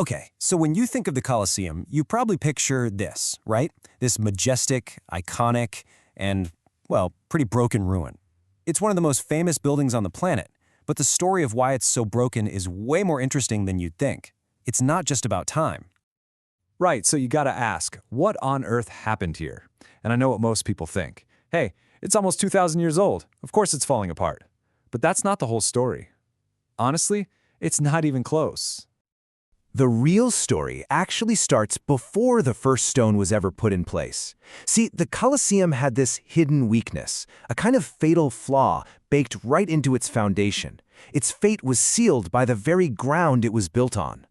Okay, so when you think of the Colosseum, you probably picture this, right? This majestic, iconic, and, well, pretty broken ruin. It's one of the most famous buildings on the planet, but the story of why it's so broken is way more interesting than you'd think. It's not just about time. Right, so you gotta ask, what on earth happened here? And I know what most people think. Hey, it's almost 2,000 years old. Of course it's falling apart. But that's not the whole story. Honestly, it's not even close. The real story actually starts before the first stone was ever put in place. See, the Colosseum had this hidden weakness, a kind of fatal flaw baked right into its foundation. Its fate was sealed by the very ground it was built on.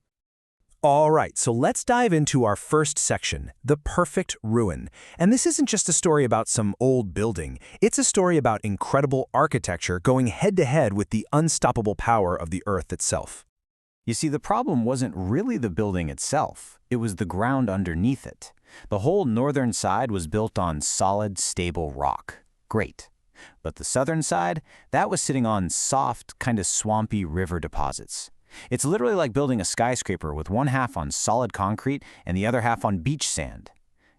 All right, so let's dive into our first section, the perfect ruin. And this isn't just a story about some old building. It's a story about incredible architecture going head-to-head with the unstoppable power of the Earth itself. You see, the problem wasn't really the building itself. It was the ground underneath it. The whole northern side was built on solid, stable rock. Great. But the southern side, that was sitting on soft, kind of swampy river deposits. It's literally like building a skyscraper with one half on solid concrete and the other half on beach sand.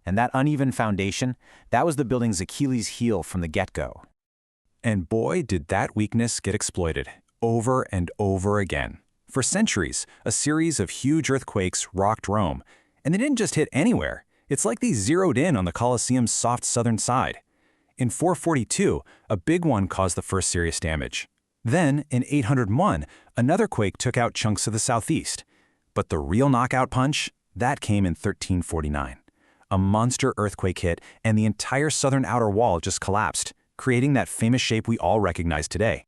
And that uneven foundation, that was the building's Achilles heel from the get-go. And boy, did that weakness get exploited, over and over again. For centuries, a series of huge earthquakes rocked Rome, and they didn't just hit anywhere. It's like they zeroed in on the Colosseum's soft southern side. In 442, a big one caused the first serious damage. Then, in 801, another quake took out chunks of the southeast. But the real knockout punch, that came in 1349. A monster earthquake hit, and the entire southern outer wall just collapsed, creating that famous shape we all recognize today.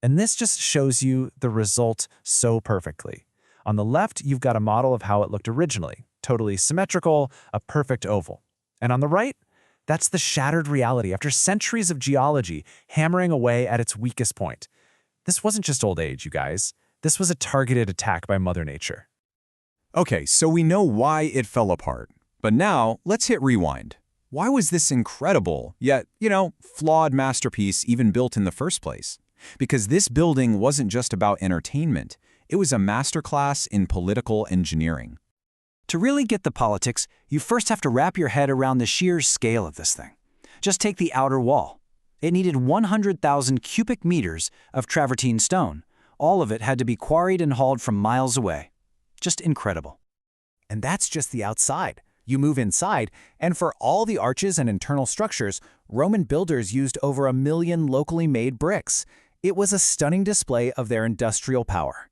And this just shows you the result so perfectly. On the left, you've got a model of how it looked originally, totally symmetrical, a perfect oval. And on the right, that's the shattered reality after centuries of geology hammering away at its weakest point. This wasn't just old age, you guys. This was a targeted attack by Mother Nature. Okay, so we know why it fell apart. But now, let's hit rewind. Why was this incredible, yet, flawed masterpiece even built in the first place? Because this building wasn't just about entertainment. It was a masterclass in political engineering. To really get the politics, you first have to wrap your head around the sheer scale of this thing. Just take the outer wall. It needed 100,000 cubic meters of travertine stone. All of it had to be quarried and hauled from miles away. Just incredible. And that's just the outside. You move inside, and for all the arches and internal structures, Roman builders used over 1 million locally made bricks. It was a stunning display of their industrial power.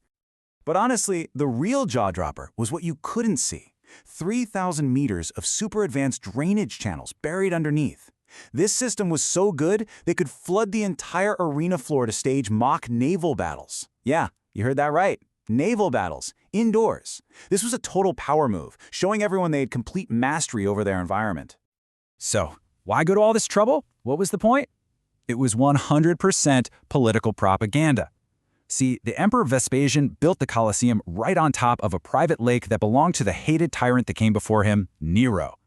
But honestly, the real jaw-dropper was what you couldn't see. 3,000 meters of super advanced drainage channels buried underneath. This system was so good, they could flood the entire arena floor to stage mock naval battles. Yeah, you heard that right. Naval battles, indoors. This was a total power move, showing everyone they had complete mastery over their environment. So, why go to all this trouble? What was the point? It was 100% political propaganda. See, the Emperor Vespasian built the Colosseum right on top of a private lake that belonged to the hated tyrant that came before him, Nero.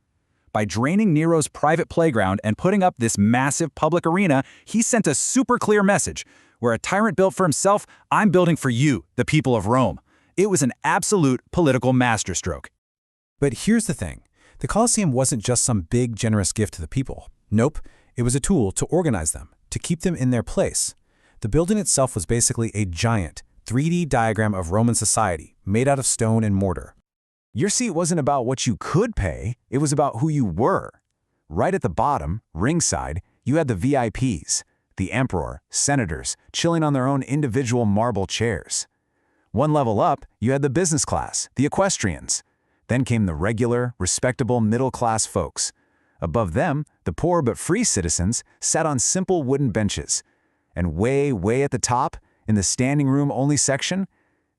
By draining Nero's private playground and putting up this massive public arena, he sent a super clear message. Where a tyrant built for himself, I'm building for you, the people of Rome. It was an absolute political masterstroke. But here's the thing. The Colosseum wasn't just some big, generous gift to the people. Nope, it was a tool to organize them, to keep them in their place. The building itself was basically a giant, 3D diagram of Roman society, made out of stone and mortar. Your seat wasn't about what you could pay, it was about who you were. Right at the bottom, ringside, you had the VIPs, the emperor, senators, chilling on their own individual marble chairs. One level up, you had the business class, the equestrians. Then came the regular, respectable middle-class folks. Above them, the poor but free citizens sat on simple wooden benches. And way, way at the top, in the standing room only section,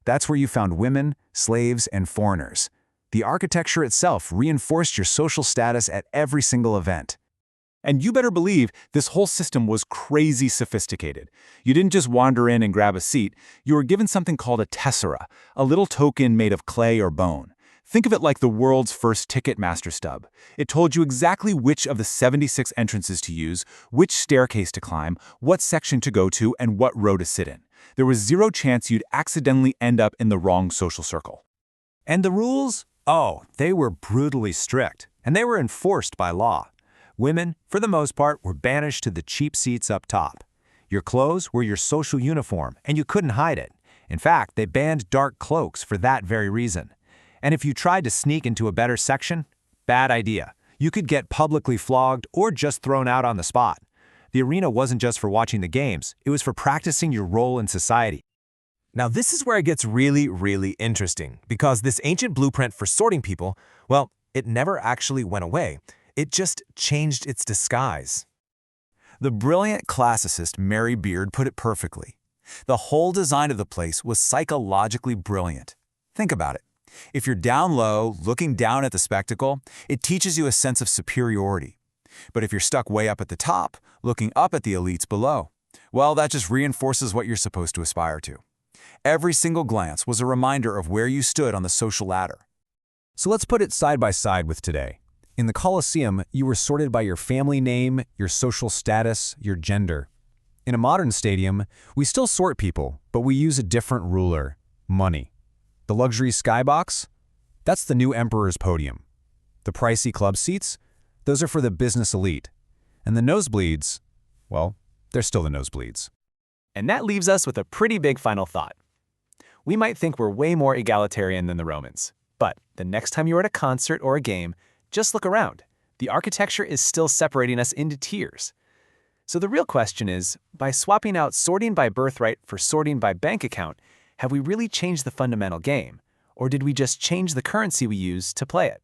that's where you found women, slaves, and foreigners. The architecture itself reinforced your social status at every single event. And you better believe this whole system was crazy sophisticated. You didn't just wander in and grab a seat. You were given something called a tessera, a little token made of clay or bone. Think of it like the world's first ticket master stub. It told you exactly which of the 76 entrances to use, which staircase to climb, what section to go to, and what row to sit in. There was zero chance you'd accidentally end up in the wrong social circle. And the rules? Oh, they were brutally strict, and they were enforced by law. Women, for the most part, were banished to the cheap seats up top. Your clothes were your social uniform, and you couldn't hide it. In fact, they banned dark cloaks for that very reason. And if you tried to sneak into a better section, bad idea. You could get publicly flogged or just thrown out on the spot. The arena wasn't just for watching the games, it was for practicing your role in society. Now this is where it gets really, really interesting, because this ancient blueprint for sorting people, well, it never actually went away. It just changed its disguise. The brilliant classicist Mary Beard put it perfectly. The whole design of the place was psychologically brilliant. Think about it. If you're down low, looking down at the spectacle, it teaches you a sense of superiority. But if you're stuck way up at the top, looking up at the elites below, well, that just reinforces what you're supposed to aspire to. Every single glance was a reminder of where you stood on the social ladder. So let's put it side by side with today. In the Colosseum, you were sorted by your family name, your social status, your gender. In a modern stadium, we still sort people, but we use a different ruler: money. The luxury skybox? That's the new emperor's podium. The pricey club seats? Those are for the business elite. And the nosebleeds? Well, they're still the nosebleeds. And that leaves us with a pretty big final thought. We might think we're way more egalitarian than the Romans, but the next time you're at a concert or a game, just look around. The architecture is still separating us into tiers. So the real question is, by swapping out sorting by birthright for sorting by bank account, have we really changed the fundamental game? Or did we just change the currency we use to play it?